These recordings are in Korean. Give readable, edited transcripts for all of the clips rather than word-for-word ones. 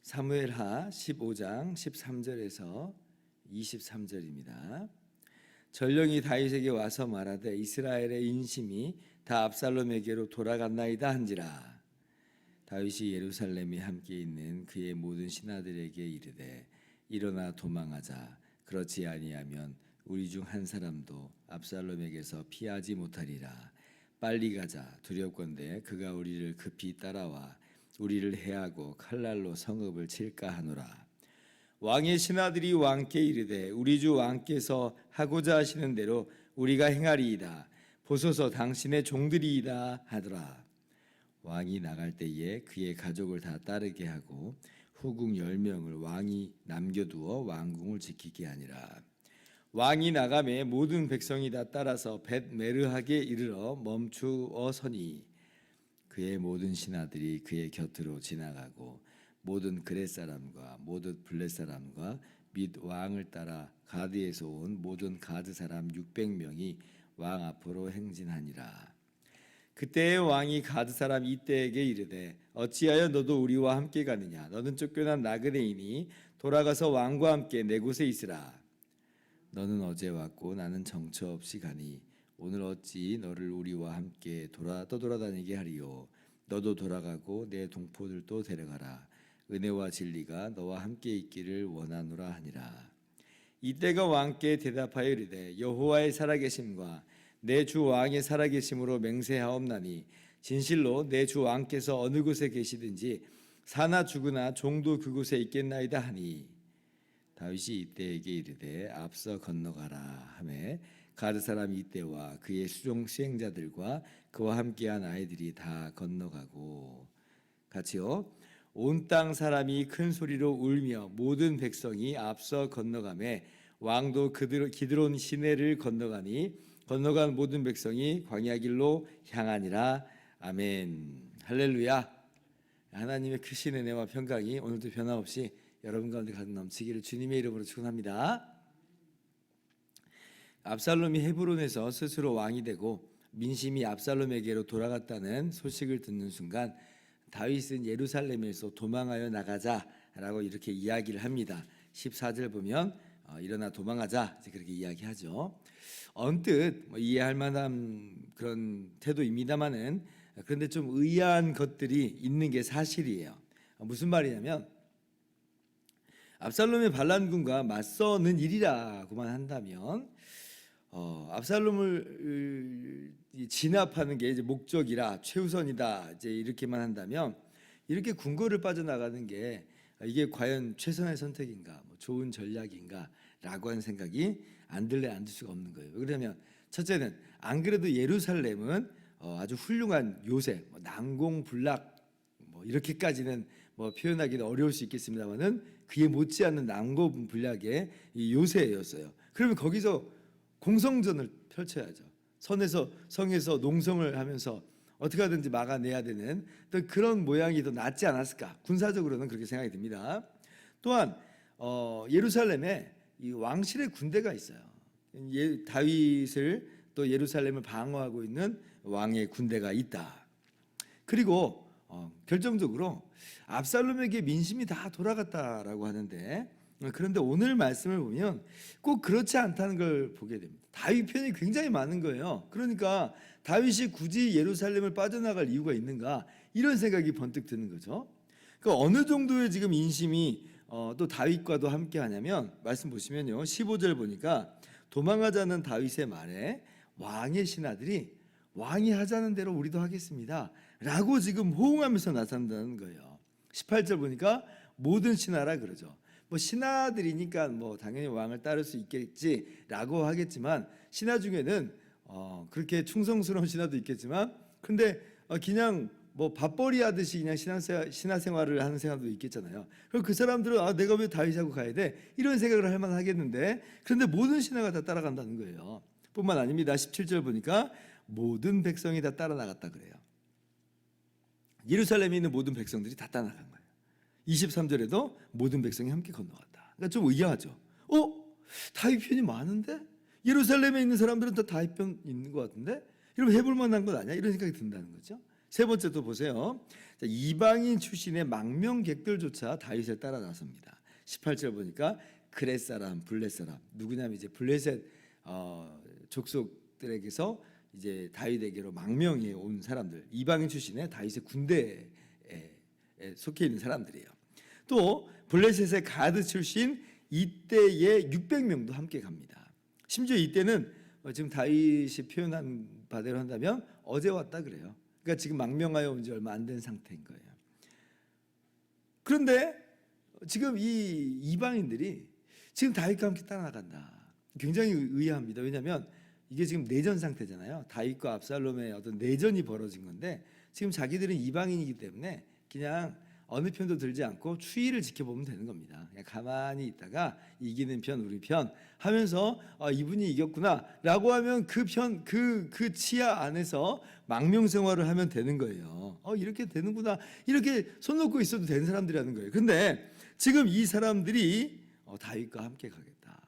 사무엘하 15장 13절에서 23절입니다. 전령이 다윗에게 와서 말하되 이스라엘의 인심이 다 압살롬에게로 돌아갔나이다 한지라. 다윗이 예루살렘에 함께 있는 그의 모든 신하들에게 이르되 일어나 도망하자. 그렇지 아니하면 우리 중 한 사람도 압살롬에게서 피하지 못하리라. 빨리 가자. 두렵건대 그가 우리를 급히 따라와 우리를 해하고 칼날로 성읍을 칠까 하노라. 왕의 신하들이 왕께 이르되 우리 주 왕께서 하고자 하시는 대로 우리가 행하리이다. 보소서 당신의 종들이이다 하더라. 왕이 나갈 때에 그의 가족을 다 따르게 하고 후궁 10명을 왕이 남겨두어 왕궁을 지키게 하니라. 왕이 나가매 모든 백성이 다 따라서 벳메르하게 이르러 멈추어 서니 그의 모든 신하들이 그의 곁으로 지나가고 모든 그렛 사람과 모든 블렛 사람과 및 왕을 따라 가드에서 온 모든 가드 사람 600명이 왕 앞으로 행진하니라. 그때의 왕이 가드 사람 이때에게 이르되 어찌하여 너도 우리와 함께 가느냐? 너는 쫓겨난 나그네이니 돌아가서 왕과 함께 내 곳에 있으라. 너는 어제 왔고 나는 정처 없이 가니 오늘 어찌 너를 우리와 함께 떠돌아다니게 하리요. 너도 돌아가고 내 동포들도 데려가라. 은혜와 진리가 너와 함께 있기를 원하노라 하니라. 이때가 왕께 대답하여 이르되 여호와의 살아계심과 내 주 왕의 살아계심으로 맹세하옵나니 진실로 내 주 왕께서 어느 곳에 계시든지 사나 죽으나 종도 그곳에 있겠나이다 하니 다윗이 이때에게 이르되 앞서 건너가라 하매 가드 사람 이때와 그의 수행자들과 그와 함께한 아이들이 다 건너가고 같이요. 온 땅 사람이 큰 소리로 울며 모든 백성이 앞서 건너가매 왕도 기드론 시내를 건너가니 건너간 모든 백성이 광야 길로 향하니라. 아멘. 할렐루야. 하나님의 크신 은혜와 평강이 오늘도 변함없이 여러분 가운데 가득 넘치기를 주님의 이름으로 축원합니다. 압살롬이 헤브론에서 스스로 왕이 되고 민심이 압살롬에게로 돌아갔다는 소식을 듣는 순간 다윗은 예루살렘에서 도망하여 나가자라고 이렇게 이야기를 합니다. 14절 보면 일어나 도망하자 그렇게 이야기하죠. 언뜻 이해할 만한 그런 태도입니다만은 그런데 좀 의아한 것들이 있는 게 사실이에요. 무슨 말이냐면 압살롬의 반란군과 맞서는 일이라고만 한다면 압살롬을 진압하는 게 이제 목적이라 최우선이다 이제 이렇게만 한다면 이렇게 궁궐을 빠져나가는 게 이게 과연 최선의 선택인가, 좋은 전략인가라고 하는 생각이 안 들 수가 없는 거예요. 그러면 첫째는 안 그래도 예루살렘은 아주 훌륭한 요새, 난공불락 이렇게까지는 표현하기는 어려울 수 있겠습니다만은 그에 못지않는 난공불락의 요새였어요. 그러면 거기서 공성전을 펼쳐야죠. 성에서 농성을 하면서 어떻게 하든지 막아내야 되는 또 그런 모양이 더 낫지 않았을까? 군사적으로는 그렇게 생각이 듭니다. 또한 예루살렘에 이 왕실의 군대가 있어요. 다윗을 또 예루살렘을 방어하고 있는 왕의 군대가 있다. 그리고 결정적으로 압살롬에게 민심이 다 돌아갔다라고 하는데 그런데 오늘 말씀을 보면 꼭 그렇지 않다는 걸 보게 됩니다. 다윗 편이 굉장히 많은 거예요. 그러니까 다윗이 굳이 예루살렘을 빠져나갈 이유가 있는가 이런 생각이 번뜩 드는 거죠. 그러니까 어느 정도의 지금 인심이 또 다윗과도 함께 하냐면 말씀 보시면요. 15절 보니까 도망하자는 다윗의 말에 왕의 신하들이 왕이 하자는 대로 우리도 하겠습니다 라고 지금 호응하면서 나선다는 거예요. 18절 보니까 모든 신하라 그러죠. 신하들이니까 당연히 왕을 따를 수 있겠지라고 하겠지만 신하 중에는 그렇게 충성스러운 신하도 있겠지만 근데 그냥 밥벌이 하듯이 그냥 신하 생활을 하는 사람도 있겠잖아요. 그럼 그 사람들은 내가 왜 다윗하고 가야 돼? 이런 생각을 할 만하겠는데 그런데 모든 신하가 다 따라간다는 거예요. 뿐만 아닙니다. 17절 보니까 모든 백성이 다 따라 나갔다 그래요. 예루살렘에 있는 모든 백성들이 다 따라간 거예요. 23절에도 모든 백성이 함께 건너갔다. 그러니까 좀 의아하죠. 다윗 편이 많은데 예루살렘에 있는 사람들은 다 다윗 편 있는 것 같은데 이러면 해볼 만한 것 아니야? 이런 생각이 든다는 거죠. 세 번째 또 보세요. 자, 이방인 출신의 망명객들조차 다윗을 따라 나섭니다. 18절 보니까 그렛 사람, 블렛 사람, 누구냐면 이제 블렛의 족속들에게서 이제 다윗에게로 망명해 온 사람들, 이방인 출신의 다윗의 군대에 속해 있는 사람들이에요. 또 블레셋의 가드 출신 이때의 600명도 함께 갑니다. 심지어 이때는 지금 다윗이 표현한 바대로 한다면 어제 왔다 그래요. 그러니까 지금 망명하여 온 지 얼마 안 된 상태인 거예요. 그런데 지금 이 이방인들이 지금 다윗과 함께 따라나간다. 굉장히 의아합니다. 왜냐하면 이게 지금 내전 상태잖아요. 다윗과 압살롬의 어떤 내전이 벌어진 건데 지금 자기들은 이방인이기 때문에 그냥 어느 편도 들지 않고 추이를 지켜보면 되는 겁니다. 그냥 가만히 있다가 이기는 편 우리 편 하면서 이분이 이겼구나라고 하면 그 편 그 치하 안에서 망명 생활을 하면 되는 거예요. 이렇게 되는구나 이렇게 손 놓고 있어도 되는 사람들이라는 거예요. 근데 지금 이 사람들이 다윗과 함께 가겠다.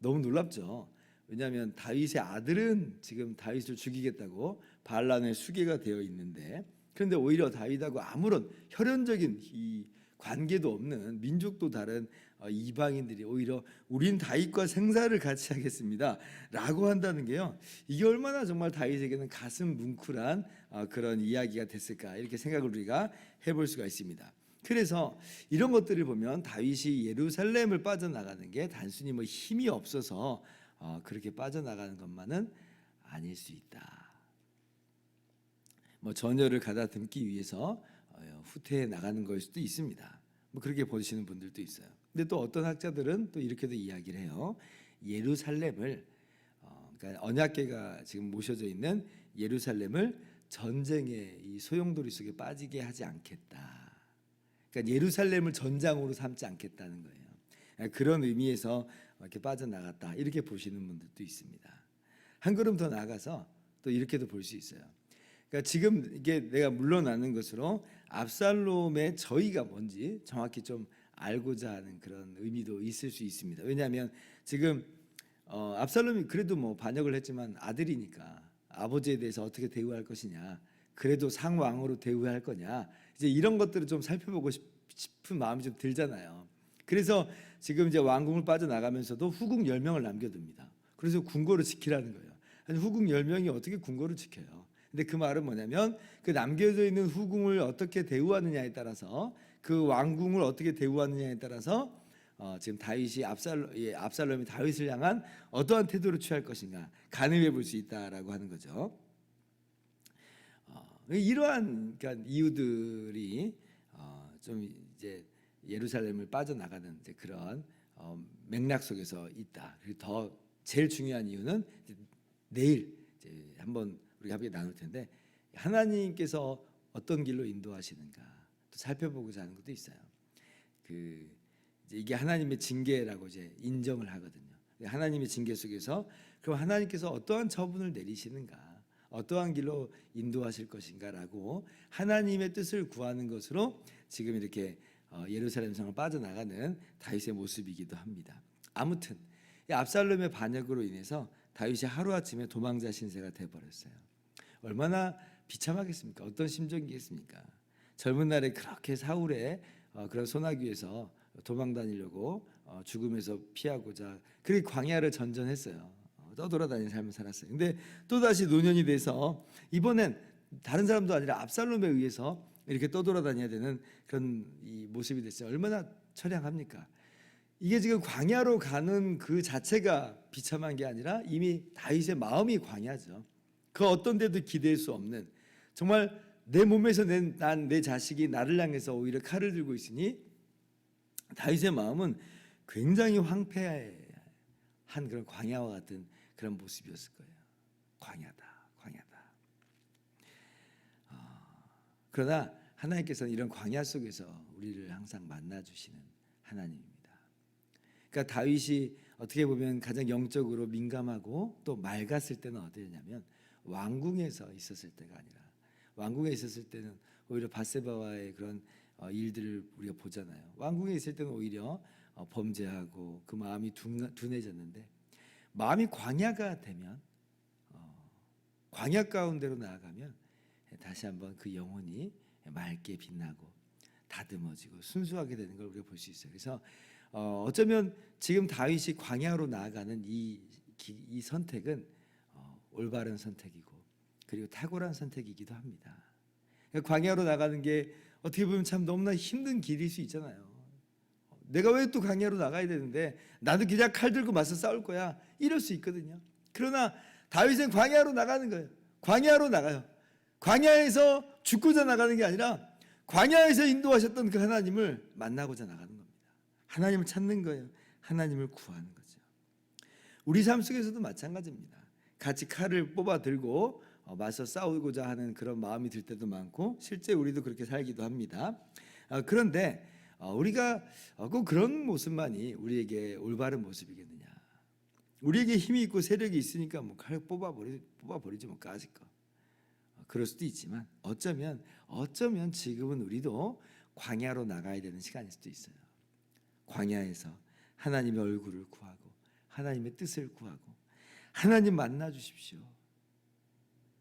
너무 놀랍죠. 왜냐하면 다윗의 아들은 지금 다윗을 죽이겠다고 반란의 수괴가 되어 있는데 그런데 오히려 다윗하고 아무런 혈연적인 이 관계도 없는 민족도 다른 이방인들이 오히려 우린 다윗과 생사를 같이 하겠습니다 라고 한다는 게요, 이게 얼마나 정말 다윗에게는 가슴 뭉클한 그런 이야기가 됐을까 이렇게 생각을 우리가 해볼 수가 있습니다. 그래서 이런 것들을 보면 다윗이 예루살렘을 빠져나가는 게 단순히 뭐 힘이 없어서 그렇게 빠져나가는 것만은 아닐 수 있다. 뭐 전열을 가다듬기 위해서 후퇴해 나가는 걸 수도 있습니다. 뭐 그렇게 보시는 분들도 있어요. 근데 또 어떤 학자들은 또 이렇게도 이야기를 해요. 예루살렘을 그러니까 언약궤가 지금 모셔져 있는 예루살렘을 전쟁의 이 소용돌이 속에 빠지게 하지 않겠다. 그러니까 예루살렘을 전장으로 삼지 않겠다는 거예요. 그런 의미에서 이렇게 빠져나갔다 이렇게 보시는 분들도 있습니다. 한 걸음 더 나가서 또 이렇게도 볼 수 있어요. 그러니까 지금 이게 내가 물러나는 것으로 압살롬의 저희가 뭔지 정확히 좀 알고자 하는 그런 의미도 있을 수 있습니다. 왜냐하면 지금 압살롬이 그래도 뭐 반역을 했지만 아들이니까 아버지에 대해서 어떻게 대우할 것이냐, 그래도 상왕으로 대우할 거냐, 이제 이런 것들을 좀 살펴보고 싶은 마음이 좀 들잖아요. 그래서 지금 이제 왕궁을 빠져나가면서도 후궁 10명을 남겨둡니다. 그래서 궁궐을 지키라는 거예요. 아니, 후궁 10명이 어떻게 궁궐을 지켜요? 근데 그 말은 뭐냐면 그 남겨져 있는 후궁을 어떻게 대우하느냐에 따라서, 그 왕궁을 어떻게 대우하느냐에 따라서 지금 다윗이 압살롬이 다윗을 향한 어떠한 태도를 취할 것인가 가늠해 볼 수 있다라고 하는 거죠. 이러한 그러니까 이유들이 좀 이제 예루살렘을 빠져나가는 이제 그런 맥락 속에서 있다. 그리고 더 제일 중요한 이유는 내일 이제 한번 우리가 함께 나눌 텐데, 하나님께서 어떤 길로 인도하시는가 또 살펴보고자 하는 것도 있어요. 이게 하나님의 징계라고 이제 인정을 하거든요. 하나님의 징계 속에서 그럼 하나님께서 어떠한 처분을 내리시는가, 어떠한 길로 인도하실 것인가라고 하나님의 뜻을 구하는 것으로 지금 이렇게 예루살렘 성을 빠져나가는 다윗의 모습이기도 합니다. 아무튼 이 압살롬의 반역으로 인해서 다윗이 하루아침에 도망자 신세가 돼버렸어요. 얼마나 비참하겠습니까? 어떤 심정이겠습니까? 젊은 날에 그렇게 사울의 그런 소나기에서 도망 다니려고 죽음에서 피하고자 그렇게 광야를 전전했어요. 떠돌아다니는 삶을 살았어요. 근데 또다시 노년이 돼서 이번엔 다른 사람도 아니라 압살롬에 의해서 이렇게 떠돌아다녀야 되는 그런 이 모습이 됐어요. 얼마나 처량합니까? 이게 지금 광야로 가는 그 자체가 비참한 게 아니라 이미 다윗의 마음이 광야죠. 그 어떤 데도 기댈 수 없는, 정말 내 몸에서 난 내 자식이 나를 향해서 오히려 칼을 들고 있으니 다윗의 마음은 굉장히 황폐한 그런 광야와 같은 그런 모습이었을 거예요. 광야다. 그러나 하나님께서는 이런 광야 속에서 우리를 항상 만나주시는 하나님입니다. 그러니까 다윗이 어떻게 보면 가장 영적으로 민감하고 또 맑았을 때는 어디냐면 왕궁에서 있었을 때가 아니라 왕궁에 있었을 때는 오히려 밧세바와의 그런 일들을 우리가 보잖아요. 왕궁에 있을 때는 오히려 범죄하고 그 마음이 둔해졌는데 마음이 광야가 되면 광야 가운데로 나아가면 다시 한번 그 영혼이 맑게 빛나고 다듬어지고 순수하게 되는 걸 우리가 볼 수 있어요. 그래서 어쩌면 지금 다윗이 광야로 나아가는 이 선택은 올바른 선택이고 그리고 탁월한 선택이기도 합니다. 그러니까 광야로 나가는 게 어떻게 보면 참 너무나 힘든 길일 수 있잖아요. 내가 왜 또 광야로 나가야 되는데 나도 그냥 칼 들고 맞서 싸울 거야 이럴 수 있거든요. 그러나 다윗은 광야로 나가는 거예요. 광야로 나가요. 광야에서 죽고자 나가는 게 아니라 광야에서 인도하셨던 그 하나님을 만나고자 나가는 겁니다. 하나님을 찾는 거예요. 하나님을 구하는 거죠. 우리 삶 속에서도 마찬가지입니다. 같이 칼을 뽑아 들고 맞서 싸우고자 하는 그런 마음이 들 때도 많고 실제 우리도 그렇게 살기도 합니다. 그런데 우리가 꼭 그런 모습만이 우리에게 올바른 모습이겠느냐. 우리에게 힘이 있고 세력이 있으니까 뭐 칼 뽑아버리지 뭐 까짓 거. 그럴 수도 있지만 어쩌면 지금은 우리도 광야로 나가야 되는 시간일 수도 있어요. 광야에서 하나님의 얼굴을 구하고 하나님의 뜻을 구하고 하나님 만나 주십시오.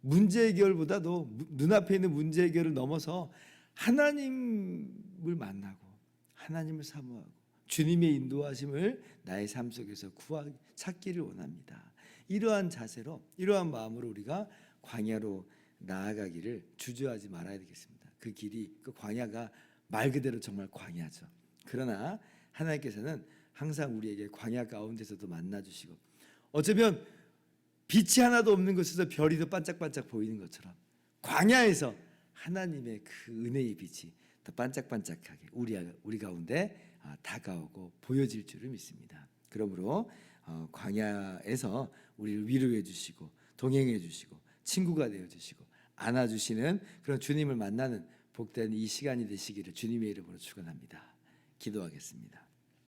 문제 해결보다도 눈앞에 있는 문제 해결을 넘어서 하나님을 만나고 하나님을 사모하고 주님의 인도하심을 나의 삶 속에서 찾기를 원합니다. 이러한 자세로 이러한 마음으로 우리가 광야로 나아가기를 주저하지 말아야 되겠습니다. 그 길이 그 광야가 말 그대로 정말 광야죠. 그러나 하나님께서는 항상 우리에게 광야 가운데서도 만나 주시고 어쩌면 빛이 하나도 없는 곳에서 별이 더 반짝반짝 보이는 것처럼 광야에서 하나님의 그 은혜의 빛이 더 반짝반짝하게 우리 가운데 다가오고 보여질 줄을 믿습니다. 그러므로 광야에서 우리를 위로해 주시고 동행해 주시고 친구가 되어 주시고 안아 주시는 그런 주님을 만나는 복된 이 시간이 되시기를 주님의 이름으로 축원합니다. 기도하겠습니다.